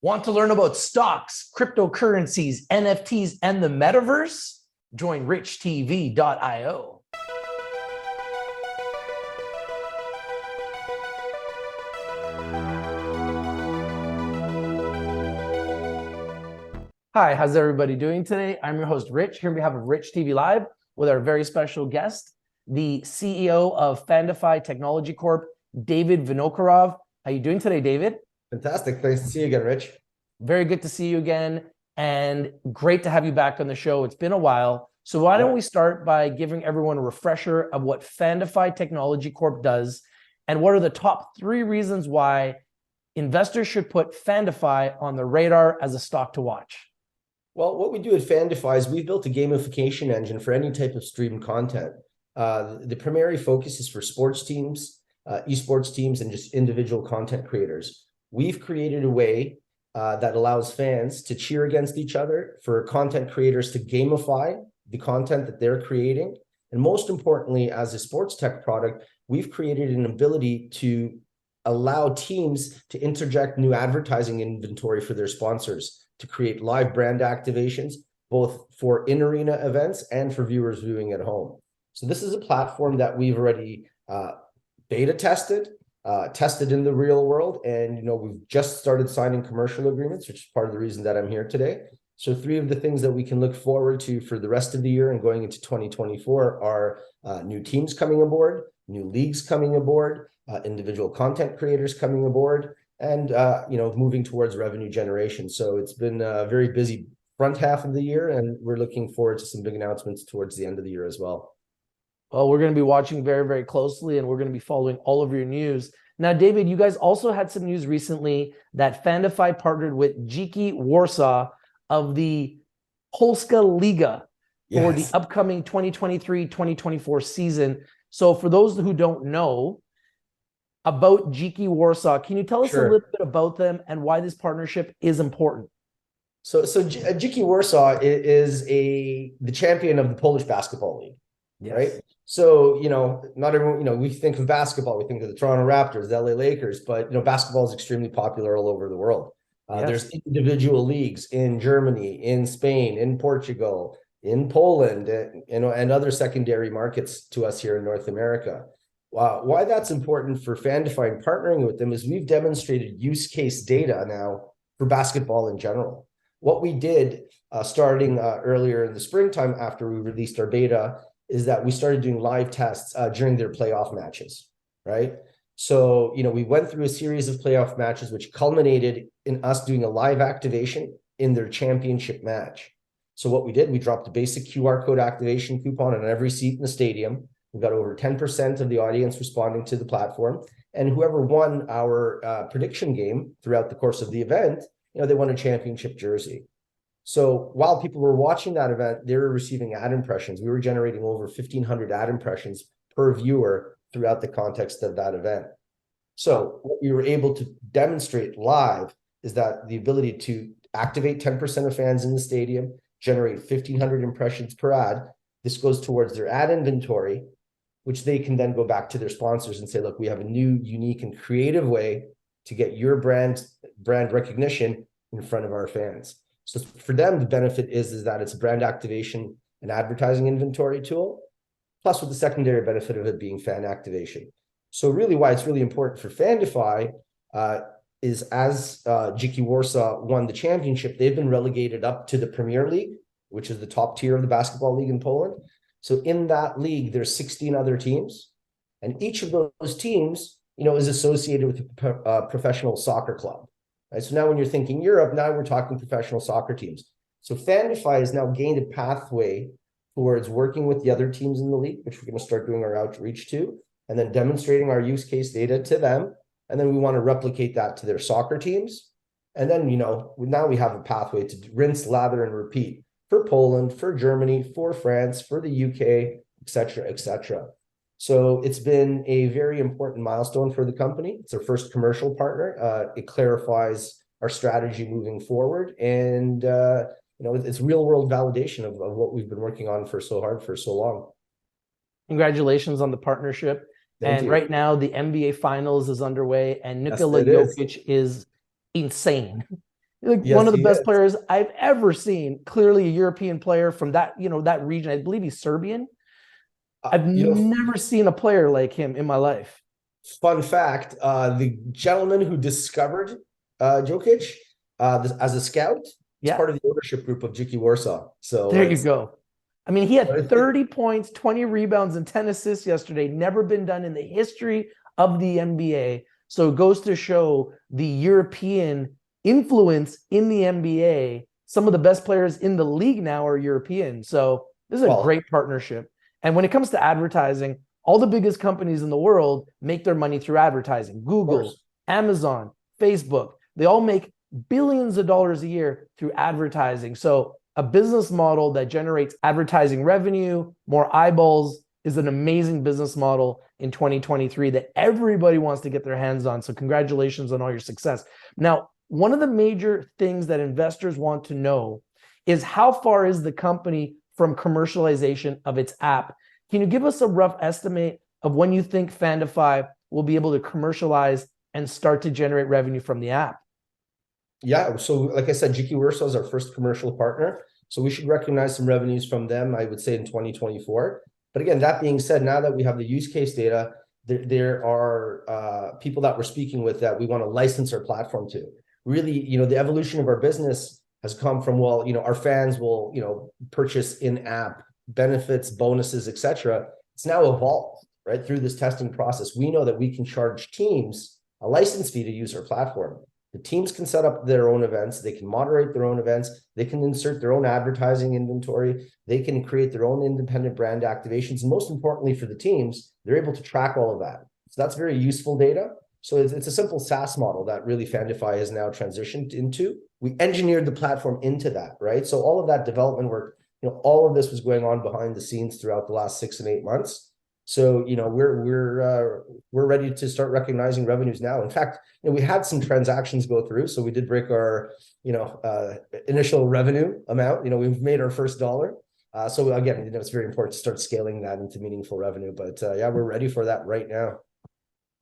Want to learn about stocks, cryptocurrencies, NFTs, and the metaverse? Join richtv.io. Hi, how's everybody doing today? I'm your host, Rich. Here we have Rich TV Live with our very special guest, the CEO of Fandifi Technology Corp, David Vinokurov. How are you doing today, David? Fantastic. Nice to see you again, Rich. Very good to see you again, and great to have you back on the show. It's been a while. So why don't we start by giving everyone a refresher of what Fandifi Technology Corp does, and what are the top 3 reasons why investors should put Fandifi on the radar as a stock to watch? Well, what we do at Fandifi is we've built a gamification engine for any type of streamed content. The primary focus is for sports teams, esports teams, and just individual content creators. We've created a way that allows fans to cheer against each other, for content creators to gamify the content that they're creating. And most importantly, as a sports tech product, we've created an ability to allow teams to interject new advertising inventory for their sponsors, to create live brand activations, both for in-arena events and for viewers viewing at home. So this is a platform that we've already beta tested in the real world. And, we've just started signing commercial agreements, which is part of the reason that I'm here today. So 3 of the things that we can look forward to for the rest of the year and going into 2024 are new teams coming aboard, new leagues coming aboard, individual content creators coming aboard, and, moving towards revenue generation. So it's been a very busy front half of the year, and we're looking forward to some big announcements towards the end of the year as well. Well, we're going to be watching very, very closely, and we're going to be following all of your news. Now, David, you guys also had some news recently that Fandifi partnered with Dziki Warszawa of the Polska Liga for the upcoming 2023-2024 season. So for those who don't know about Dziki Warszawa, can you tell us a little bit about them and why this partnership is important? So Dziki Warszawa is the champion of the Polish Basketball League. Yes. Right. So, not everyone, we think of basketball, we think of the Toronto Raptors, the LA Lakers, but, basketball is extremely popular all over the world. There's individual leagues in Germany, in Spain, in Portugal, in Poland, and other secondary markets to us here in North America. Why that's important for Fandifi and partnering with them is we've demonstrated use case data now for basketball in general. What we did starting earlier in the springtime after we released our beta is that we started doing live tests during their playoff matches, right? So, we went through a series of playoff matches, which culminated in us doing a live activation in their championship match. So what we did, we dropped a basic QR code activation coupon on every seat in the stadium. We got over 10% of the audience responding to the platform. And whoever won our prediction game throughout the course of the event, they won a championship jersey. So while people were watching that event, they were receiving ad impressions. We were generating over 1,500 ad impressions per viewer throughout the context of that event. So what we were able to demonstrate live is that the ability to activate 10% of fans in the stadium, generate 1,500 impressions per ad. This goes towards their ad inventory, which they can then go back to their sponsors and say, look, we have a new, unique, and creative way to get your brand recognition in front of our fans. So for them, the benefit is that it's a brand activation and advertising inventory tool, plus with the secondary benefit of it being fan activation. So really why it's really important for Fandifi is as Dziki Warszawa won the championship, they've been relegated up to the Premier League, which is the top tier of the basketball league in Poland. So in that league, there's 16 other teams, and each of those teams, is associated with a professional soccer club. Right? So now when you're thinking Europe, now we're talking professional soccer teams. So Fandifi has now gained a pathway towards working with the other teams in the league, which we're going to start doing our outreach to, and then demonstrating our use case data to them. And then we want to replicate that to their soccer teams. And then, now we have a pathway to rinse, lather, and repeat for Poland, for Germany, for France, for the UK, et cetera, et cetera. So it's been a very important milestone for the company. It's our first commercial partner. It clarifies our strategy moving forward. And, it's real world validation of what we've been working on for so hard for so long. Congratulations on the partnership. Thank you. Right now, the NBA Finals is underway, and Nikola Jokic is insane. Like Yes, one of the he best is. players I've ever seen. Clearly a European player from that, that region. I believe he's Serbian. I've You know, never seen a player like him in my life. fun fact: the gentleman who discovered Jokic as a scout is Yeah, part of the ownership group of Dziki Warsaw. So there you it's, go. I mean, he had it, 30 points, 20 rebounds, and 10 assists yesterday. Never been done in the history of the NBA. So it goes to show the European influence in the NBA. Some of the best players in the league now are European. So this is a well, great partnership. And when it comes to advertising, all the biggest companies in the world make their money through advertising. of Google, course. Amazon, Facebook, they all make billions of dollars a year through advertising. So a business model that generates advertising revenue, more eyeballs, is an amazing business model in 2023 that everybody wants to get their hands on. So congratulations on all your success. Now, one of the major things that investors want to know is how far is the company from commercialization of its app? Can you give us a rough estimate of when you think Fandifi will be able to commercialize and start to generate revenue from the app? Yeah, so like I said, Dziki Warsaw is our first commercial partner. So we should recognize some revenues from them, I would say, in 2024. But again, that being said, now that we have the use case data, there are people that we're speaking with that we want to license our platform to. Really, the evolution of our business has come from, well, our fans will, purchase in-app benefits, bonuses, etc. It's now evolved, right, through this testing process. We know that we can charge teams a license fee to use our platform. The teams can set up their own events. They can moderate their own events. They can insert their own advertising inventory. They can create their own independent brand activations. And most importantly for the teams, they're able to track all of that. So that's very useful data. So it's a simple SaaS model that really Fandifi has now transitioned into. We engineered the platform into that, right? So all of that development work, all of this was going on behind the scenes throughout the last 6 and 8 months. So, we're ready to start recognizing revenues now. In fact, we had some transactions go through, so we did break our, initial revenue amount. We've made our first dollar. So again, it's very important to start scaling that into meaningful revenue. But yeah, we're ready for that right now.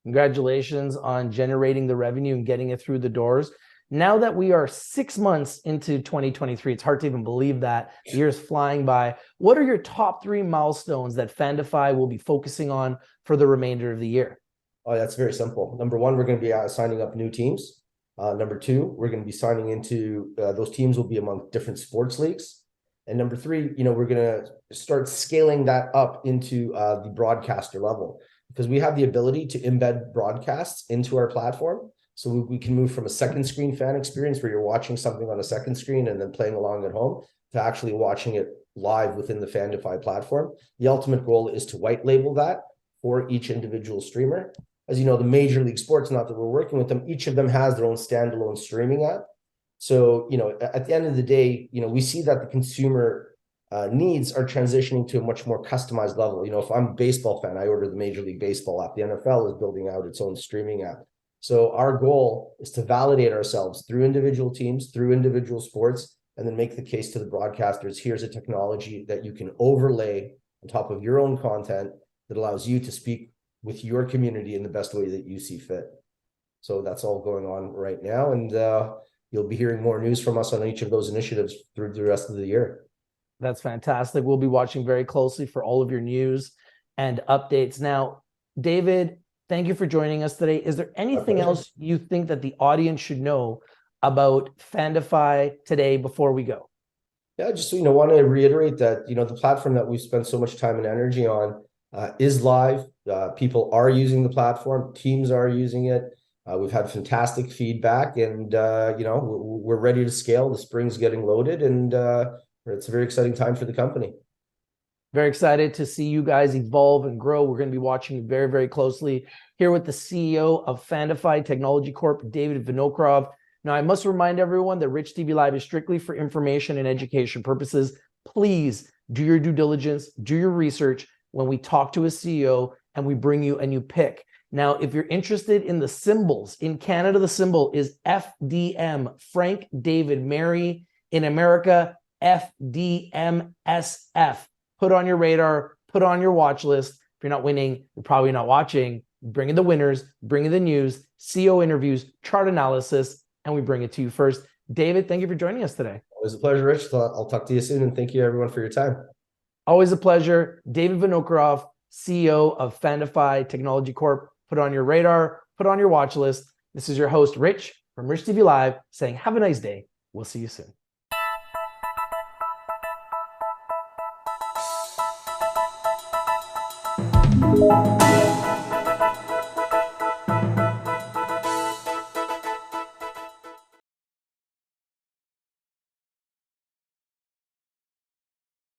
Congratulations on generating the revenue and getting it through the doors. Now that we are 6 months into 2023, it's hard to even believe that the year is flying by. What are your top 3 milestones that Fandifi will be focusing on for the remainder of the year? Oh, that's very simple. Number 1, we're going to be signing up new teams. Number 2, we're going to be signing into those teams will be among different sports leagues. And number 3, we're going to start scaling that up into the broadcaster level, because we have the ability to embed broadcasts into our platform. So we can move from a second screen fan experience where you're watching something on a second screen and then playing along at home to actually watching it live within the Fandifi platform. The ultimate goal is to white label that for each individual streamer. As you know, the major league sports, not that we're working with them, each of them has their own standalone streaming app. So, at the end of the day, we see that the consumer needs are transitioning to a much more customized level. If I'm a baseball fan, I order the Major League Baseball app. The NFL is building out its own streaming app. So our goal is to validate ourselves through individual teams, through individual sports, and then make the case to the broadcasters. Here's a technology that you can overlay on top of your own content that allows you to speak with your community in the best way that you see fit. So that's all going on right now. And you'll be hearing more news from us on each of those initiatives through the rest of the year. That's fantastic. We'll be watching very closely for all of your news and updates. Now, David, thank you for joining us today. Is there anything else you think that the audience should know about Fandifi today before we go? Yeah, just want to reiterate that the platform that we've spent so much time and energy on is live. People are using the platform. Teams are using it. We've had fantastic feedback, and we're ready to scale. The spring's getting loaded, and it's a very exciting time for the company. Very excited to see you guys evolve and grow. We're going to be watching very, very closely here with the CEO of Fandifi Technology Corp, David Vinokurov. Now, I must remind everyone that Rich TV Live is strictly for information and education purposes. Please do your due diligence, do your research when we talk to a CEO and we bring you a new pick. Now, if you're interested in the symbols, in Canada, the symbol is FDM, Frank David Mary. In America, FDMSF. Put on your radar, put on your watch list. If you're not winning, you're probably not watching. Bring in the winners, bring in the news, CEO interviews, chart analysis, and we bring it to you first. David, thank you for joining us today. Always a pleasure, Rich. I'll talk to you soon, and thank you everyone for your time. Always a pleasure. David Vinokurov, CEO of Fandifi Technology Corp. Put it on your radar, put it on your watch list. This is your host, Rich, from Rich TV Live, saying have a nice day. We'll see you soon.